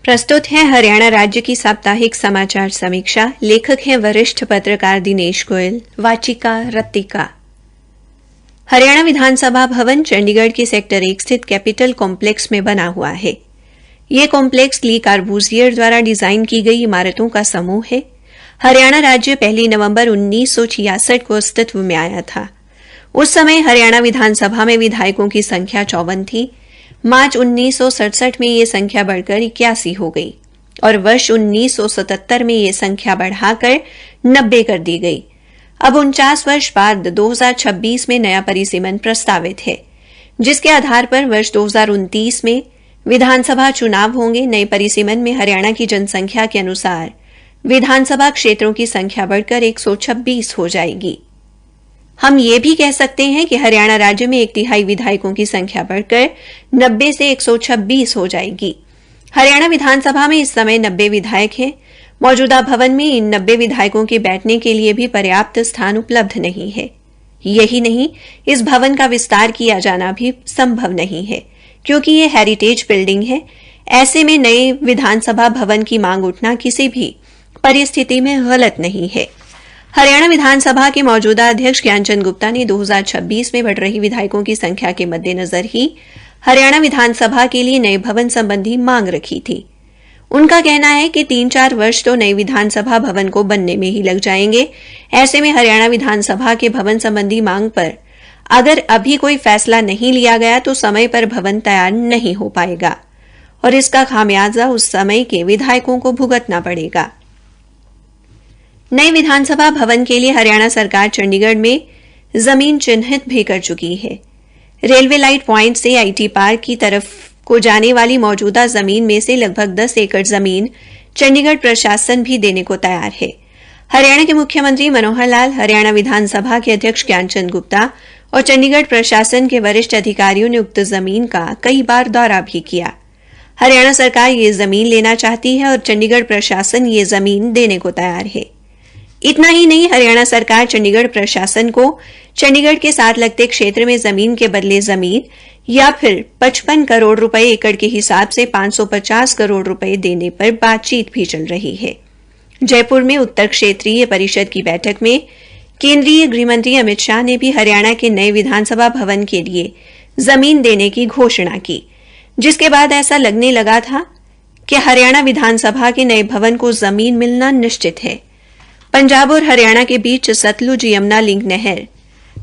प्रस्तुत है हरियाणा राज्य की साप्ताहिक समाचार समीक्षा। लेखक हैं वरिष्ठ पत्रकार दिनेश गोयल। वाचिका रत्तिका। हरियाणा विधानसभा भवन चंडीगढ़ के सेक्टर 1 स्थित कैपिटल कॉम्प्लेक्स में बना हुआ है। यह कॉम्प्लेक्स ली कार्बूजियर द्वारा डिजाइन की गई इमारतों का समूह है। हरियाणा राज्य 1 नवंबर 1966 को अस्तित्व में आया था। उस समय हरियाणा विधानसभा में विधायकों की संख्या 54 थी। मार्च 1967 में यह संख्या बढ़कर 81 हो गई और वर्ष 1977 में यह संख्या बढ़ाकर 90 कर दी गई। अब 49 वर्ष बाद 2026 में नया परिसीमन प्रस्तावित है, जिसके आधार पर वर्ष 2029 में विधानसभा चुनाव होंगे। नए परिसीमन में हरियाणा की जनसंख्या के अनुसार विधानसभा क्षेत्रों की संख्या बढ़कर 126 हो जाएगी। हम ये भी कह सकते हैं कि हरियाणा राज्य में 1/3 विधायकों की संख्या बढ़कर 90 से 126 हो जाएगी। हरियाणा विधानसभा में इस समय 90 विधायक हैं। मौजूदा भवन में इन 90 विधायकों के बैठने के लिए भी पर्याप्त स्थान उपलब्ध नहीं है। यही नहीं, इस भवन का विस्तार किया जाना भी संभव नहीं है, क्योंकि ये हेरिटेज बिल्डिंग है। ऐसे में नए विधानसभा भवन की मांग उठना किसी भी परिस्थिति में गलत नहीं है। हरियाणा विधानसभा के मौजूदा अध्यक्ष ज्ञानचंद गुप्ता ने 2026 में बढ़ रही विधायकों की संख्या के मद्देनजर ही हरियाणा विधानसभा के लिए नए भवन संबंधी मांग रखी थी। उनका कहना है कि 3-4 वर्ष तो नए विधानसभा भवन को बनने में ही लग जाएंगे। ऐसे में हरियाणा विधानसभा के भवन संबंधी मांग पर अगर अभी कोई फैसला नहीं लिया गया तो समय पर भवन तैयार नहीं हो पाएगा और इसका खामियाजा उस समय के विधायकों को भुगतना पड़ेगा। नए विधानसभा भवन के लिए हरियाणा सरकार चंडीगढ़ में जमीन चिन्हित भी कर चुकी है। रेलवे लाइट पॉइंट से आईटी पार्क की तरफ को जाने वाली मौजूदा जमीन में से लगभग 10 एकड़ जमीन चंडीगढ़ प्रशासन भी देने को तैयार है। हरियाणा के मुख्यमंत्री मनोहर लाल, हरियाणा विधानसभा के अध्यक्ष ज्ञानचंद गुप्ता और चंडीगढ़ प्रशासन के वरिष्ठ अधिकारियों ने उक्त जमीन का कई बार दौरा भी किया। हरियाणा सरकार ये जमीन लेना चाहती है और चंडीगढ़ प्रशासन ये जमीन देने को तैयार है। इतना ही नहीं, हरियाणा सरकार चंडीगढ़ प्रशासन को चंडीगढ़ के साथ लगते क्षेत्र में जमीन के बदले जमीन या फिर 55 करोड़ रुपए एकड़ के हिसाब से 550 करोड़ रुपए देने पर बातचीत भी चल रही है। जयपुर में उत्तर क्षेत्रीय परिषद की बैठक में केंद्रीय गृह मंत्री अमित शाह ने भी हरियाणा के नए विधानसभा भवन के लिए जमीन देने की घोषणा की, जिसके बाद ऐसा लगने लगा था कि हरियाणा विधानसभा के नए भवन को जमीन मिलना निश्चित है। पंजाब और हरियाणा के बीच सतलुज यमुना लिंक नहर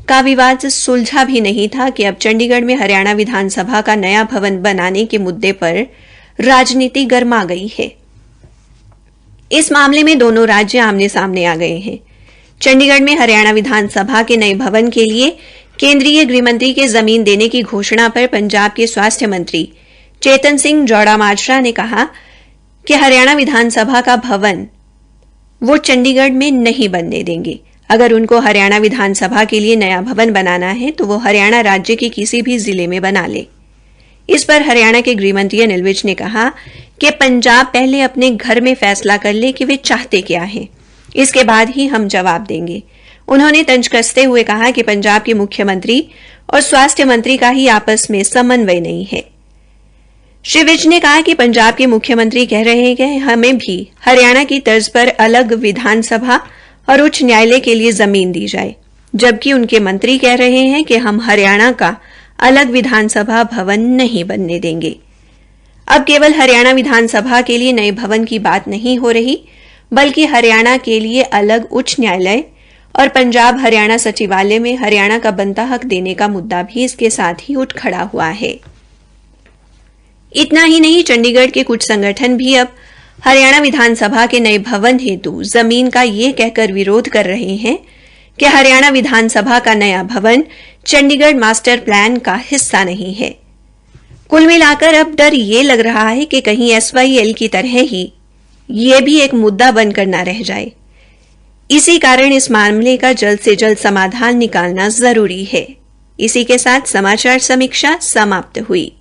का विवाद सुलझा भी नहीं था कि अब चंडीगढ़ में हरियाणा विधानसभा का नया भवन बनाने के मुद्दे पर राजनीति गर्मा गई है। इस मामले में दोनों राज्य आमने सामने आ गए हैं। चंडीगढ़ में हरियाणा विधानसभा के नए भवन के लिए केंद्रीय गृह मंत्री के जमीन देने की घोषणा पर पंजाब के स्वास्थ्य मंत्री चेतन सिंह जोड़ा-माजरा ने कहा कि हरियाणा विधानसभा का भवन वो चंडीगढ़ में नहीं बनने देंगे। अगर उनको हरियाणा विधानसभा के लिए नया भवन बनाना है तो वो हरियाणा राज्य के किसी भी जिले में बना ले। इस पर हरियाणा के गृह मंत्री अनिल विज ने कहा कि पंजाब पहले अपने घर में फैसला कर ले कि वे चाहते क्या हैं, इसके बाद ही हम जवाब देंगे। उन्होंने तंज कसते हुए कहा कि पंजाब के मुख्यमंत्री और स्वास्थ्य मंत्री का ही आपस में समन्वय नहीं है। श्री विज ने कहा कि पंजाब के मुख्यमंत्री कह रहे हैं कि हमें भी हरियाणा की तर्ज पर अलग विधानसभा और उच्च न्यायालय के लिए जमीन दी जाए, जबकि उनके मंत्री कह रहे हैं कि हम हरियाणा का अलग विधानसभा भवन नहीं बनने देंगे। अब केवल हरियाणा विधानसभा के लिए नए भवन की बात नहीं हो रही, बल्कि हरियाणा के लिए अलग उच्च न्यायालय और पंजाब हरियाणा सचिवालय में हरियाणा का बनता हक देने का मुद्दा भी इसके साथ ही उठ खड़ा हुआ है। इतना ही नहीं, चंडीगढ़ के कुछ संगठन भी अब हरियाणा विधानसभा के नए भवन हेतु जमीन का ये कहकर विरोध कर रहे हैं कि हरियाणा विधानसभा का नया भवन चंडीगढ़ मास्टर प्लान का हिस्सा नहीं है। कुल मिलाकर अब डर ये लग रहा है कि कहीं SYL की तरह ही ये भी एक मुद्दा बनकर न रह जाए। इसी कारण इस मामले का जल्द से जल्द समाधान निकालना जरूरी है। इसी के साथ समाचार समीक्षा समाप्त हुई।